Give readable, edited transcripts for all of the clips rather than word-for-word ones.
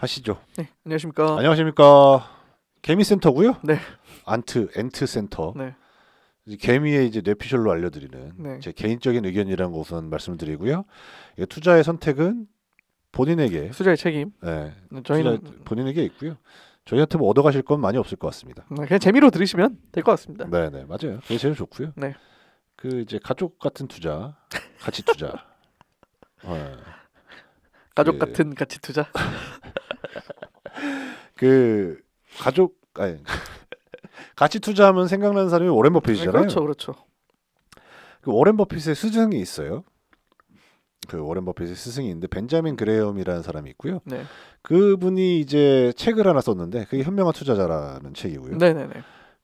하시죠. 네, 안녕하십니까. 안녕하십니까. 개미센터고요. 네. 엔트센터. 네. 개미의 이제 뇌피셜로 알려드리는 네. 제 개인적인 의견이라는 거 우선 말씀드리고요. 투자의 선택은 본인에게, 투자의 책임. 네, 저희는 투자 본인에게 있고요. 저희한테 뭐 얻어가실 건 많이 없을 것 같습니다. 그냥 재미로 들으시면 될 것 같습니다. 네네, 맞아요. 그게 제일 좋고요. 네. 그 이제 가족 같은 투자, 가치 투자. 가족 같은 가치 투자. 그 가족 아니 가치 투자하면 생각나는 사람이 워렌 버핏이잖아요. 그렇죠, 그렇죠. 그 워렌 버핏의 스승이 있어요. 그 워렌 버핏의 스승이 있는데 벤자민 그레엄이라는 사람이 있고요. 네. 그분이 이제 책을 하나 썼는데 그게 현명한 투자자라는 책이고요. 네네네.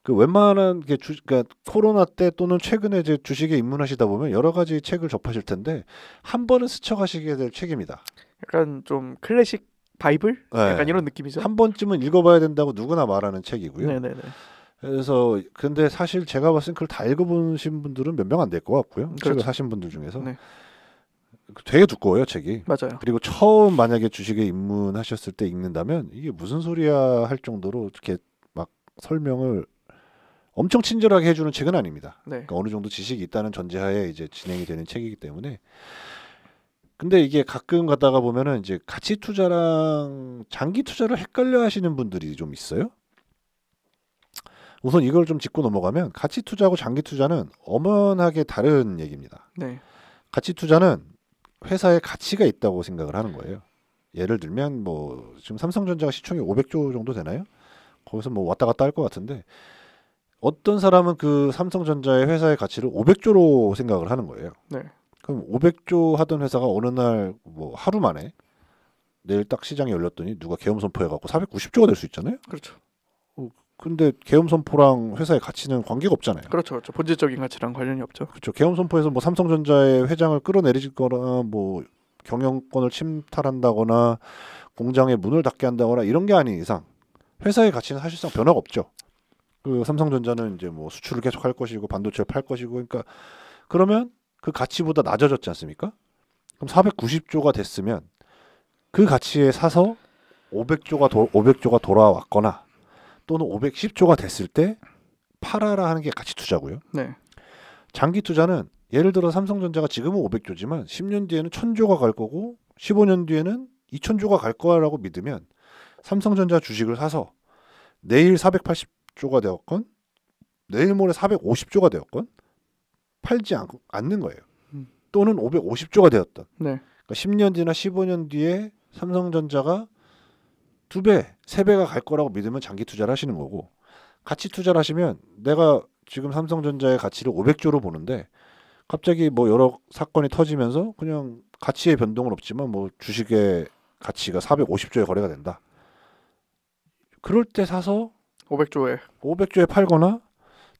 그 웬만한 게 그러니까 코로나 때 또는 최근에 이제 주식에 입문하시다 보면 여러 가지 책을 접하실 텐데 한 번은 스쳐가시게 될 책입니다. 약간 좀 클래식 바이블? 네. 약간 이런 느낌이죠. 한 번쯤은 읽어봐야 된다고 누구나 말하는 책이고요. 네네네. 그래서 근데 사실 제가 봤을 땐 그걸 다 읽어보신 분들은 몇 명 안 될 것 같고요. 그렇죠. 책을 사신 분들 중에서 네. 되게 두꺼워요 책이. 맞아요. 그리고 처음 만약에 주식에 입문하셨을 때 읽는다면 이게 무슨 소리야 할 정도로 이렇게 막 설명을 엄청 친절하게 해주는 책은 아닙니다. 네. 그러니까 어느 정도 지식이 있다는 전제하에 이제 진행이 되는 책이기 때문에. 근데 이게 가끔 가다가 보면은 이제 가치 투자랑 장기 투자를 헷갈려 하시는 분들이 좀 있어요. 우선 이걸 좀 짚고 넘어가면 가치 투자하고 장기 투자는 엄연하게 다른 얘기입니다. 네. 가치 투자는 회사에 가치가 있다고 생각을 하는 거예요. 예를 들면 뭐 지금 삼성전자가 시총이 500조 정도 되나요? 거기서 뭐 왔다 갔다 할 것 같은데 어떤 사람은 그 삼성전자의 회사의 가치를 500조로 생각을 하는 거예요. 네. 그럼 500조 하던 회사가 어느 날 뭐 하루 만에 내일 딱 시장이 열렸더니 누가 계엄 선포해갖고 490조가 될 수 있잖아요. 그렇죠. 근데 계엄 선포랑 회사의 가치는 관계가 없잖아요. 그렇죠, 그렇죠. 본질적인 가치랑 관련이 없죠. 그렇죠. 계엄 선포에서 뭐 삼성전자의 회장을 끌어내리거나 뭐 경영권을 침탈한다거나 공장의 문을 닫게 한다거나 이런 게 아닌 이상 회사의 가치는 사실상 변화가 없죠. 그 삼성전자는 이제 뭐 수출을 계속 할 것이고 반도체를 팔 것이고 그러니까 그러면 그 가치보다 낮아졌지 않습니까? 그럼 490조가 됐으면 그 가치에 사서 500조가 돌아왔거나 또는 510조가 됐을 때 팔아라 하는 게 가치 투자고요. 네. 장기 투자는 예를 들어 삼성전자가 지금은 500조지만 10년 뒤에는 1000조가 갈 거고 15년 뒤에는 2000조가 갈 거라고 믿으면 삼성전자 주식을 사서 내일 480조가 되었건 내일 모레 450조가 되었건 팔지 않는 거예요. 또는 550조가 되었던. 네. 그러니까 10년 뒤나 15년 뒤에 삼성전자가 2배, 3배가 갈 거라고 믿으면 장기 투자를 하시는 거고 가치 투자를 하시면 내가 지금 삼성전자의 가치를 500조로 보는데 갑자기 뭐 여러 사건이 터지면서 그냥 가치의 변동은 없지만 뭐 주식의 가치가 450조에 거래가 된다. 그럴 때 사서 500조에 팔거나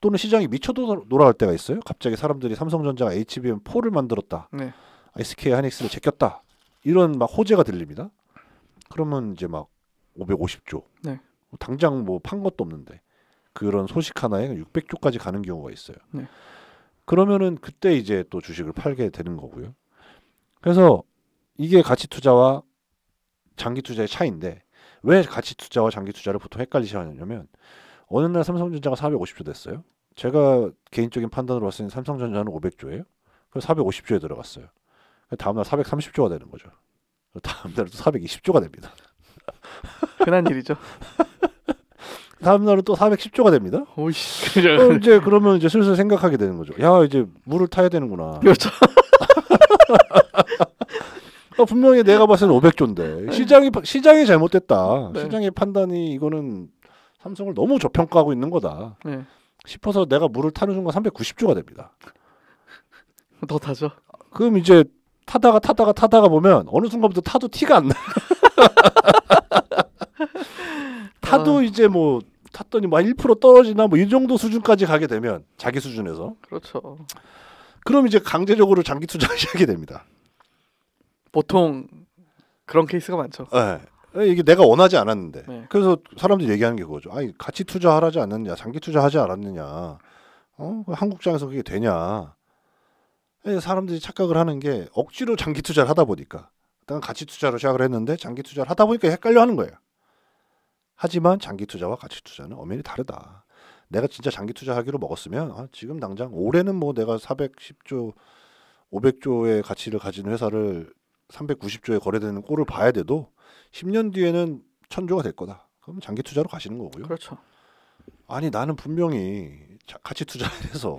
또는 시장이 미쳐 돌아갈 때가 있어요. 갑자기 사람들이 삼성전자가 HBM4를 만들었다. 네. SK 하이닉스를 제꼈다. 이런 막 호재가 들립니다. 그러면 이제 막 550조. 네. 당장 뭐 판 것도 없는데 그런 소식 하나에 600조까지 가는 경우가 있어요. 네. 그러면은 그때 이제 또 주식을 팔게 되는 거고요. 그래서 이게 가치 투자와 장기 투자의 차이인데 왜 가치 투자와 장기 투자를 보통 헷갈리시냐면 어느 날 삼성전자가 450조 됐어요. 제가 개인적인 판단으로 봤을 때 삼성전자는 500조예요. 그래서 450조에 들어갔어요. 다음날 430조가 되는 거죠. 다음날은 또 420조가 됩니다. 흔한 일이죠. 다음날은 또 410조가 됩니다. 오이씨. 이제 그러면 이제 슬슬 생각하게 되는 거죠. 야 이제 물을 타야 되는구나. 그렇죠. 분명히 내가 봤을 때는 500조인데 시장이 잘못됐다. 네. 시장의 판단이 이거는 삼성을 너무 저평가하고 있는 거다. 네. 싶어서 내가 물을 타는 순간 390조가 됩니다. 더 타죠. 그럼 이제 타다가 보면 어느 순간부터 타도 티가 안 나. 타도 이제 뭐 탔더니 막 1% 떨어지나 뭐 이 정도 수준까지 가게 되면 자기 수준에서 그렇죠. 그럼 이제 강제적으로 장기 투자하게 됩니다. 보통 그런 케이스가 많죠. 네. 이게 내가 원하지 않았는데 네. 그래서 사람들이 얘기하는 게 그거죠. 아니 가치 투자하지 않았느냐 장기 투자하지 않았느냐 한국장에서 그게 되냐. 사람들이 착각을 하는 게 억지로 장기 투자를 하다 보니까 일단 가치 투자로 시작을 했는데 장기 투자를 하다 보니까 헷갈려 하는 거예요. 하지만 장기 투자와 가치 투자는 엄연히 다르다. 내가 진짜 장기 투자하기로 먹었으면 지금 당장 올해는 뭐 내가 410조, 500조의 가치를 가진 회사를 390조에 거래되는 꼴을 봐야 돼도 10년 뒤에는 1000조가 될 거다. 그럼 장기 투자로 가시는 거고요. 그렇죠. 아니 나는 분명히 가치 투자해서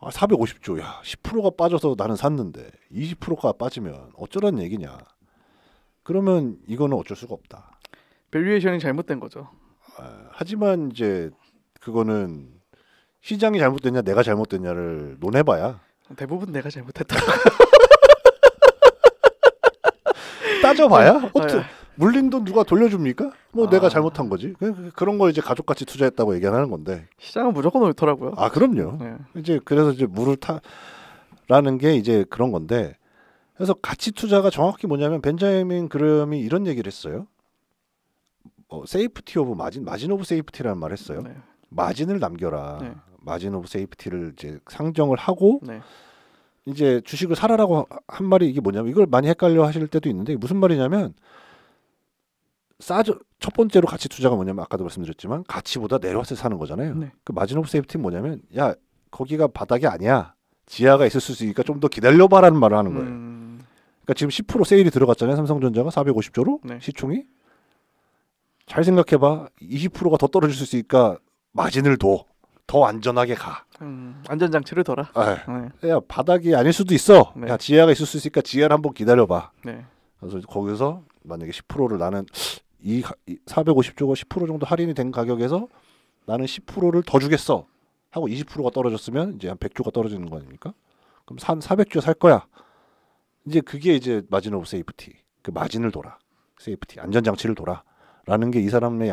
450조, 야 10%가 빠져서 나는 샀는데 20%가 빠지면 어쩌란 얘기냐. 그러면 이거는 어쩔 수가 없다. 밸류에이션이 잘못된 거죠. 하지만 이제 그거는 시장이 잘못됐냐 내가 잘못됐냐를 논해봐야 대부분 내가 잘못했다. 따져봐야 어떻게 네. 물린 돈 누가 돌려줍니까? 뭐 내가 잘못한 거지. 그런 걸 이제 가족같이 투자했다고 얘기하는 건데. 시장은 무조건 옳더라고요. 그럼요. 네. 이제 그래서 이제 물을 타라는 게 이제 그런 건데. 그래서 가치 투자가 정확히 뭐냐면 벤자민 그램이 이런 얘기를 했어요. 세이프티 오브 마진 오브 세이프티라는 말을 했어요. 네. 마진을 남겨라. 네. 마진 오브 세이프티를 이제 상정을 하고 네. 이제 주식을 사라라고 한 말이 이게 뭐냐면 이걸 많이 헷갈려 하실 때도 있는데 무슨 말이냐면 첫 번째로 가치 투자가 뭐냐면 아까도 말씀드렸지만 가치보다 내려와서 사는 거잖아요. 네. 그 마진 오브 세이프티는 뭐냐면 야 거기가 바닥이 아니야. 지하가 있을 수 있으니까 좀 더 기다려봐라는 말을 하는 거예요. 그러니까 지금 10% 세일이 들어갔잖아요. 삼성전자가 450조로 네. 시총이. 잘 생각해봐. 20%가 더 떨어질 수 있으니까 마진을 더 안전하게 가. 안전장치를 둬라. 네. 야 바닥이 아닐 수도 있어. 네. 야 지하가 있을 수 있으니까 지하를 한번 기다려봐. 네. 그래서 거기서 만약에 10%를 나는 이 450조가 10% 정도 할인이 된 가격에서 나는 10%를 더 주겠어 하고 20%가 떨어졌으면 이제 한 100조가 떨어지는 거 아닙니까? 그럼 400조 살 거야. 이제 그게 이제 마진 오브 세이프티. 그 마진을 둬라. 세이프티 안전장치를 둬라라는 게 이 사람의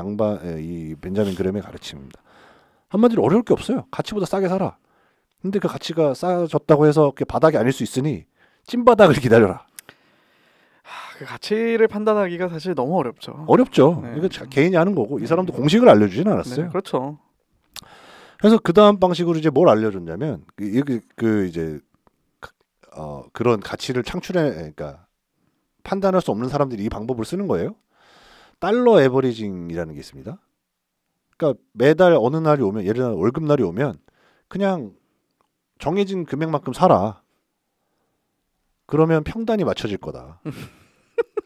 이 벤자민 그램의 가르침입니다. 한마디로 어려울 게 없어요. 가치보다 싸게 사라. 근데 그 가치가 싸졌다고 해서 그게 바닥이 아닐 수 있으니 찐바닥을 기다려라. 그 가치를 판단하기가 사실 너무 어렵죠. 어렵죠. 네. 이거 개인이 하는 거고 이 사람도 공식을 알려주진 않았어요. 네, 그렇죠. 그래서 그 다음 방식으로 이제 뭘 알려줬냐면 이제 그런 가치를 그러니까 판단할 수 없는 사람들이 이 방법을 쓰는 거예요. 달러 에버리징이라는 게 있습니다. 그러니까 매달 어느 날이 오면 예를 들어 월급 날이 오면 그냥 정해진 금액만큼 사라. 그러면 평단이 맞춰질 거다.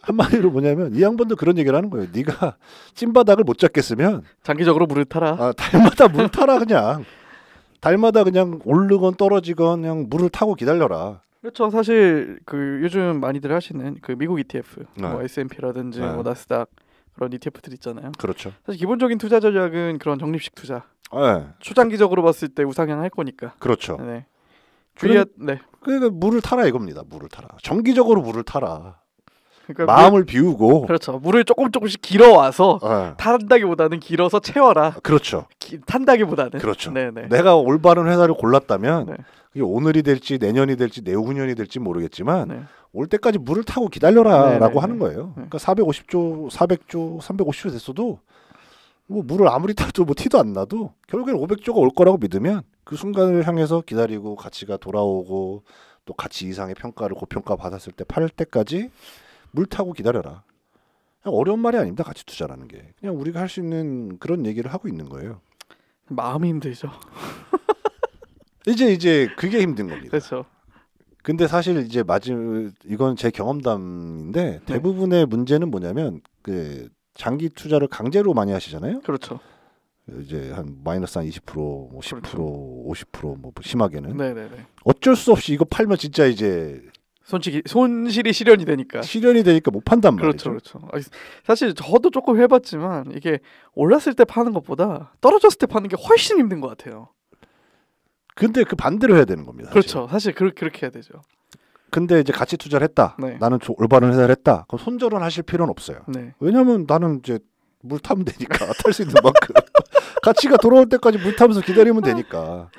한마디로 뭐냐면 이 양반도 그런 얘기를 하는 거예요. 네가 찐바닥을 못 잡겠으면 장기적으로 물을 타라. 달마다 물 타라 그냥. 달마다 그냥 오르건 떨어지건 그냥 물을 타고 기다려라. 그렇죠. 사실 그 요즘 많이들 하시는 그 미국 ETF, 네. 뭐 S&P라든지 네. 뭐 나스닥 그런 ETF들 있잖아요. 그렇죠. 사실 기본적인 투자 전략은 그런 적립식 투자. 네. 초장기적으로 봤을 때 우상향할 거니까. 그렇죠. 네. 그럼- 네. 그러니까 물을 타라 이겁니다. 물을 타라. 정기적으로 물을 타라. 그러니까 마음을 비우고. 그렇죠. 물을 조금씩 길어와서 네. 탄다기보다는 길어서 채워라. 그렇죠. 탄다기보다는. 그렇죠. 네네. 내가 올바른 회사를 골랐다면 네. 그게 오늘이 될지 내년이 될지 내후년이 될지 모르겠지만 네. 올 때까지 물을 타고 기다려라라고 네네네. 하는 거예요. 그러니까 450조, 400조, 350조 됐어도 뭐 물을 아무리 타도 뭐 티도 안 나도 결국엔 500조가 올 거라고 믿으면 그 순간을 향해서 기다리고 가치가 돌아오고 또 가치 이상의 평가를 고평가 받았을 때 팔 때까지 물 타고 기다려라. 그냥 어려운 말이 아닙니다. 가치 투자라는 게. 그냥 우리가 할 수 있는 그런 얘기를 하고 있는 거예요. 마음이 힘들죠. 이제 그게 힘든 겁니다. 그렇죠. 근데 사실 이제 이건 제 경험담인데 대부분의 문제는 뭐냐면 그 장기 투자를 강제로 많이 하시잖아요. 그렇죠. 이제 한 마이너스 한 20%, 뭐 10%, 그렇죠. 50% 뭐 심하게는 네네네. 어쩔 수 없이 이거 팔면 진짜 이제 손실이 실현이 되니까. 실현이 되니까 못 판단 그렇죠, 말이죠. 그렇죠. 아니, 사실 저도 조금 해봤지만 이게 올랐을 때 파는 것보다 떨어졌을 때 파는 게 훨씬 힘든 것 같아요. 근데 그 반대로 해야 되는 겁니다. 사실. 그렇죠. 사실 그렇게 해야 되죠. 근데 이제 가치 투자를 했다. 네. 나는 올바른 회사를 했다. 그럼 손절은 하실 필요는 없어요. 네. 왜냐면 나는 이제 물 타면 되니까 탈 수 있는 만큼 가치가 돌아올 때까지 물 타면서 기다리면 되니까.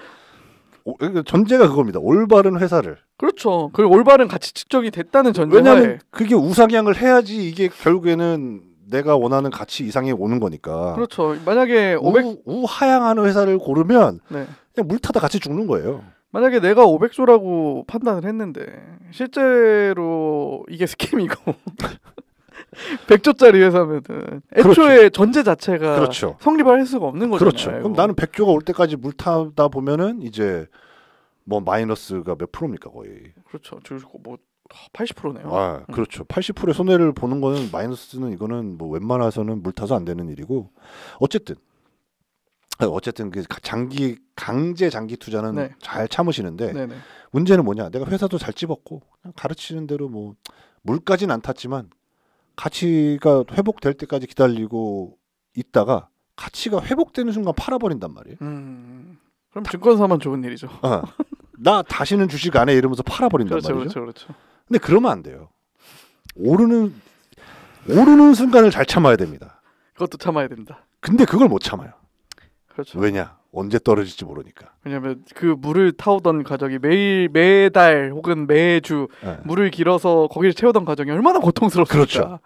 전제가 그겁니다. 올바른 회사를. 그렇죠. 그 올바른 가치 측정이 됐다는 전제하에. 왜냐하면 그게 우상향을 해야지 이게 결국에는 내가 원하는 가치 이상이 오는 거니까. 그렇죠. 만약에 500 우하향하는 회사를 고르면 네. 그냥 물 타다 같이 죽는 거예요. 만약에 내가 500조라고 판단을 했는데 실제로 이게 스캠이고 100조짜리 회사면은 애초에 그렇죠. 전제 자체가 그렇죠. 성립할 수가 없는 거잖아요. 그렇죠. 그럼 나는 100조가 올 때까지 물 타다 보면은 이제 뭐 마이너스가 몇 프로입니까 거의. 그렇죠. 뭐 80%네요. 아, 그렇죠. 80%의 손해를 보는 거는 마이너스는 이거는 뭐 웬만해서는 물 타서 안 되는 일이고 어쨌든 그 강제 장기 투자는 네. 잘 참으시는데 네네. 문제는 뭐냐? 내가 회사도 잘 집었고 그냥 가르치는 대로 뭐 물까지는 안 탔지만 가치가 회복될 때까지 기다리고 있다가 가치가 회복되는 순간 팔아버린단 말이에요. 그럼 증권사만 좋은 일이죠. 나 다시는 주식 안 해 이러면서 팔아버린단 그렇죠, 말이죠. 그렇죠. 근데 그러면 안 돼요. 오르는 순간을 잘 참아야 됩니다. 그것도 참아야 된다. 근데 그걸 못 참아요. 그렇죠. 왜냐? 언제 떨어질지 모르니까. 왜냐하면 그 물을 타오던 과정이 매달 혹은 매주 네. 물을 길어서 거기를 채우던 과정이 얼마나 고통스럽습니까? 그렇죠.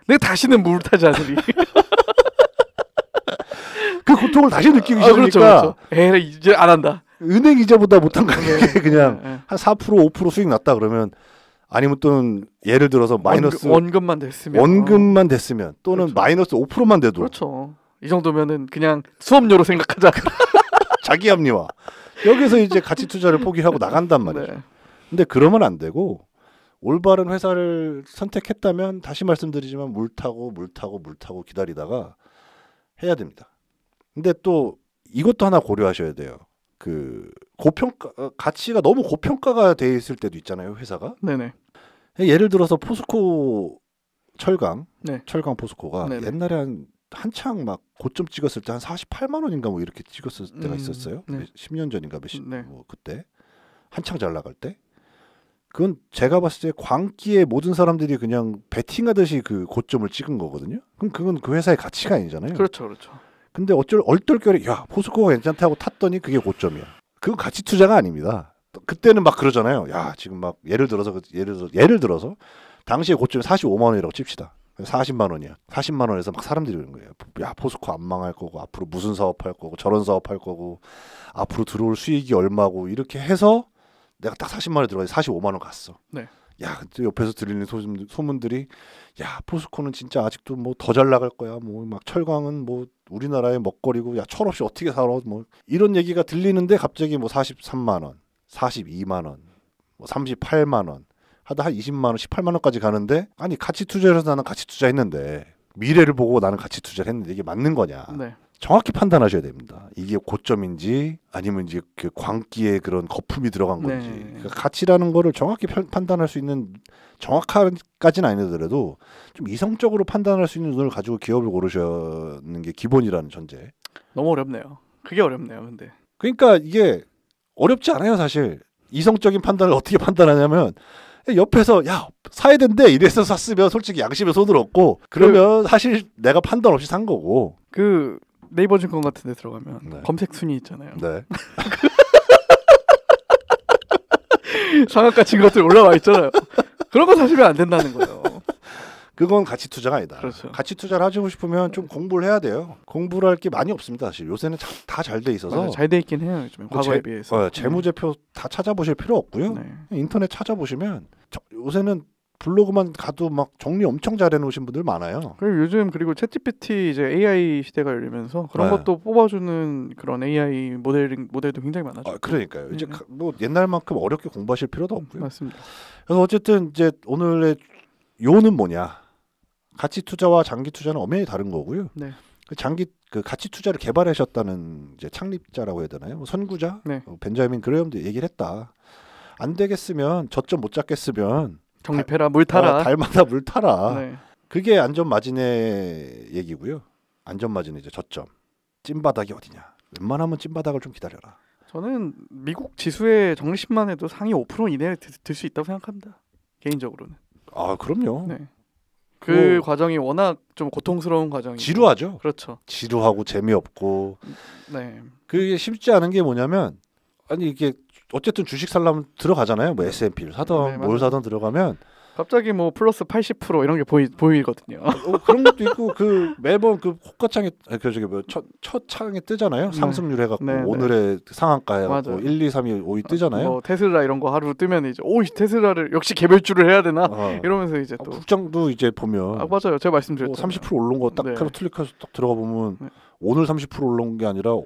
내가 다시는 물을 타지 않으리. 그 고통을 다시 느끼기 그렇죠, 싫으니까 그렇죠. 이제 안 한다. 은행 이자보다 못한 가격에 그냥 네. 한 4% 5% 수익 났다 그러면 아니면 또는 예를 들어서 마이너스 원금만 됐으면 원금만 됐으면 또는 그렇죠. 마이너스 5%만 돼도 그렇죠. 이 정도면은 그냥 수업료로 생각하자. 자기 합리화. 여기서 이제 가치 투자를 포기하고 나간단 말이죠. 네. 근데 그러면 안 되고 올바른 회사를 선택했다면 다시 말씀드리지만 물 타고 기다리다가 해야 됩니다. 근데 또 이것도 하나 고려하셔야 돼요. 그 가치가 너무 고평가가 돼 있을 때도 있잖아요, 회사가. 네네. 예를 들어서 포스코 철강, 네. 철강 포스코가 네네. 옛날에 한창 막 고점 찍었을 때 한 48만 원인가 뭐 이렇게 찍었을 때가 있었어요. 네. 10년 전인가 네. 뭐 그때 한창 잘 나갈 때. 그건 제가 봤을 때 광기에 모든 사람들이 그냥 베팅하듯이 그 고점을 찍은 거거든요. 그럼 그건 그 회사의 가치가 아니잖아요. 그렇죠. 근데 얼떨결에 야 포스코가 괜찮다고 탔더니 그게 고점이야. 그건 가치 투자가 아닙니다. 그때는 막 그러잖아요. 야 지금 막 예를 들어서 당시에 고점이 45만 원이라고 칩시다. 40만 원이야. 40만 원에서 막 사람들이 그러는 거예요. 야 포스코 안 망할 거고 앞으로 무슨 사업할 거고 저런 사업할 거고 앞으로 들어올 수익이 얼마고 이렇게 해서 내가 딱 40만 원에 들어가서 45만 원 갔어. 네. 야, 근데 옆에서 들리는 소문들이 야, 포스코는 진짜 아직도 뭐 더 잘 나갈 거야. 뭐 막 철강은 뭐 우리나라의 먹거리고 야, 철없이 어떻게 살아? 뭐 이런 얘기가 들리는데 갑자기 뭐 43만 원, 42만 원, 뭐 38만 원 하다 한 20만 원, 18만 원까지 가는데 아니 가치 투자를 해서 나는 가치 투자했는데 미래를 보고 나는 가치 투자를 했는데 이게 맞는 거냐? 네. 정확히 판단하셔야 됩니다. 이게 고점인지 아니면 이제 그 광기에 그런 거품이 들어간 건지. 네. 그러니까 가치라는 거를 정확히 판단할 수 있는 정확한까지는 아니더라도 좀 이성적으로 판단할 수 있는 눈을 가지고 기업을 고르시는 게 기본이라는 전제. 너무 어렵네요. 그게 어렵네요. 근데 그러니까 이게 어렵지 않아요, 사실. 이성적인 판단을 어떻게 판단하냐면 옆에서 야 사야 된대 이래서 샀으면 솔직히 양심에 손을 얹고 그러면 사실 내가 판단 없이 산 거고. 그 네이버 증권 같은 데 들어가면 네. 검색 순위 있잖아요. 네. 상한가 친 것들 올라와 있잖아요. 그런 거 사시면 안 된다는 거예요. 그건 가치 투자가 아니다. 그렇죠. 가치 투자를 하시고 싶으면 좀 공부를 해야 돼요. 공부를 할 게 많이 없습니다. 사실 요새는 다 잘 돼 있어서 잘 돼 있긴 해요. 요즘에 과거에 비해서. 재무제표 다 찾아보실 필요 없고요. 네. 인터넷 찾아보시면 요새는 블로그만 가도 막 정리 엄청 잘 해놓으신 분들 많아요. 그리고 챗GPT 이제 AI 시대가 열리면서 그런 네. 것도 뽑아주는 그런 AI 모델도 굉장히 많아졌고. 그러니까요. 이제 뭐 옛날만큼 어렵게 공부하실 필요도 없고요. 맞습니다. 그래서 어쨌든 이제 오늘의 요는 뭐냐? 가치 투자와 장기 투자는 엄연히 다른 거고요. 네. 그 가치 투자를 개발하셨다는 이제 창립자라고 해야 되나요? 뭐 선구자 네. 벤자민 그레엄도 얘기를 했다. 안 되겠으면 저점 못 잡겠으면 적립해라, 물 타라. 달마다 물 타라. 네. 그게 안전 마진의 얘기고요. 안전 마진의 이제 저점. 찐바닥이 어디냐? 웬만하면 찐바닥을 좀 기다려라. 저는 미국 지수의 적립만 해도 상위 5% 이내에 들 수 있다고 생각합니다. 개인적으로는. 아 그럼요. 네. 그 과정이 워낙 좀 고통스러운 과정이고 지루하죠. 그렇죠. 지루하고 재미없고. 네. 그게 쉽지 않은 게 뭐냐면 아니 이게 어쨌든 주식 살려면 들어가잖아요. 뭐 S&P를 사던 네, 뭘 맞아요. 사던 들어가면 갑자기 뭐 플러스 80% 이런 게 보이거든요. 그런 것도 있고 그 매번 그 호가창에 그 저기 뭐첫 창에 뜨잖아요. 네. 상승률 해갖고 네, 네. 오늘의 상한가 해갖고 맞아요. 1, 2, 3위, 5위 뜨잖아요. 뭐 테슬라 이런 거 하루 뜨면 이제 오 테슬라를 역시 개별주를 해야 되나 이러면서 이제 또 국장도 이제 보면 맞아요. 제가 말씀드렸잖아요. 30% 오른 거 딱 네. 클릭해서 딱 들어가 보면 네. 오늘 30% 올라온 게 아니라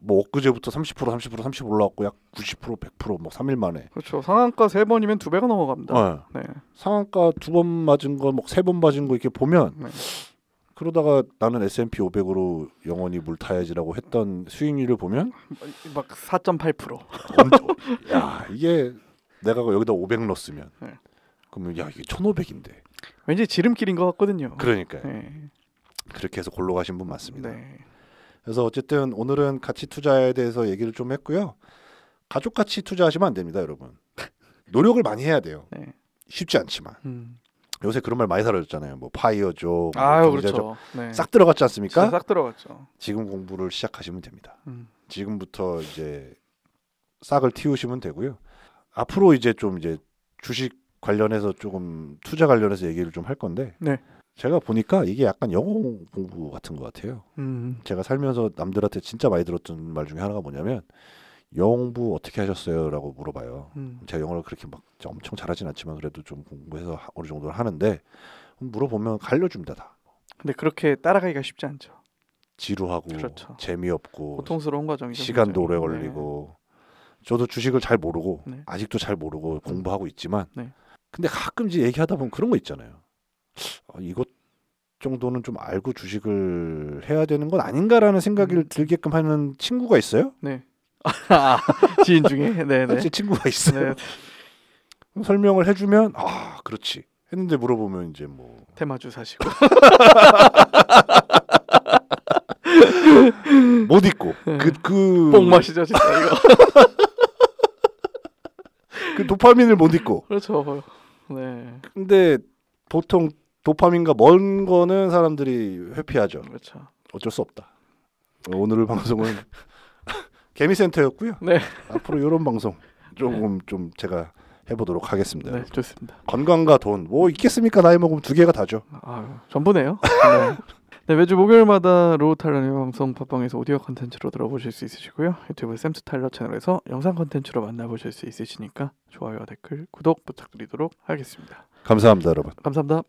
뭐 엊그제부터 30% 올라왔고 약 90% 100% 뭐 3일 만에. 그렇죠. 상한가 3번이면 2배가 넘어갑니다. 네. 상한가 2번 맞은 거, 뭐 3번 맞은 거 이렇게 보면 네. 그러다가 나는 S&P 500으로 영원히 물 타야지라고 했던 수익률을 보면 막 4.8%. 야 이게 내가 여기다 500 넣었으면 네. 그러면 야 이게 1,500인데. 왠지 지름길인 것 같거든요. 그러니까요. 네. 그렇게 해서 골로 가신 분 많습니다. 네. 그래서 어쨌든 오늘은 가치 투자에 대해서 얘기를 좀 했고요. 가족 가치 투자하시면 안 됩니다, 여러분. 노력을 많이 해야 돼요. 네. 쉽지 않지만 요새 그런 말 많이 사라졌잖아요. 뭐 파이어족, 아유 경제적 그렇죠. 네. 싹 들어갔지 않습니까? 싹 들어갔죠. 지금 공부를 시작하시면 됩니다. 지금부터 이제 싹을 틔우시면 되고요. 앞으로 이제 좀 이제 주식 관련해서 조금 투자 관련해서 얘기를 좀 할 건데 네. 제가 보니까 이게 약간 영어 공부 같은 것 같아요. 제가 살면서 남들한테 진짜 많이 들었던 말 중에 하나가 뭐냐면 영어 공부 어떻게 하셨어요?라고 물어봐요. 제가 영어를 그렇게 막 엄청 잘하진 않지만 그래도 좀 공부해서 어느 정도는 하는데 물어보면 알려줍니다 다. 근데 그렇게 따라가기가 쉽지 않죠. 지루하고 그렇죠. 재미없고 고통스러운 과정이죠. 시간도 오래 굉장히. 걸리고 저도 주식을 잘 모르고 네. 아직도 잘 모르고 공부하고 있지만 네. 근데 가끔씩 얘기하다 보면 그런 거 있잖아요. 이것 정도는 좀 알고 주식을 해야 되는 건 아닌가라는 생각이 들게끔 하는 친구가 있어요. 네. 지인 중에 네네. 제 친구가 있어요. 네. 설명을 해주면 그렇지 했는데 물어보면 이제 뭐 테마주 사시고 못 잊고 뽕 마시죠 진짜 이거. 그 도파민을 못 잊고. 그렇죠. 네. 근데 보통 도파민과 먼 거는 사람들이 회피하죠. 그렇죠. 어쩔 수 없다. 오늘 방송은 개미센터였고요. 네. 앞으로 이런 방송 조금 좀 제가 해보도록 하겠습니다. 네, 좋습니다. 건강과 돈 뭐 있겠습니까? 나이 먹으면 두 개가 다죠. 전부네요. 네. 네, 매주 목요일마다 로우 탈러의 방송 팟빵에서 오디오 컨텐츠로 들어보실 수 있으시고요. 유튜브 샘스 타일러 채널에서 영상 컨텐츠로 만나보실 수 있으시니까 좋아요와 댓글, 구독 부탁드리도록 하겠습니다. 감사합니다, 여러분. 감사합니다.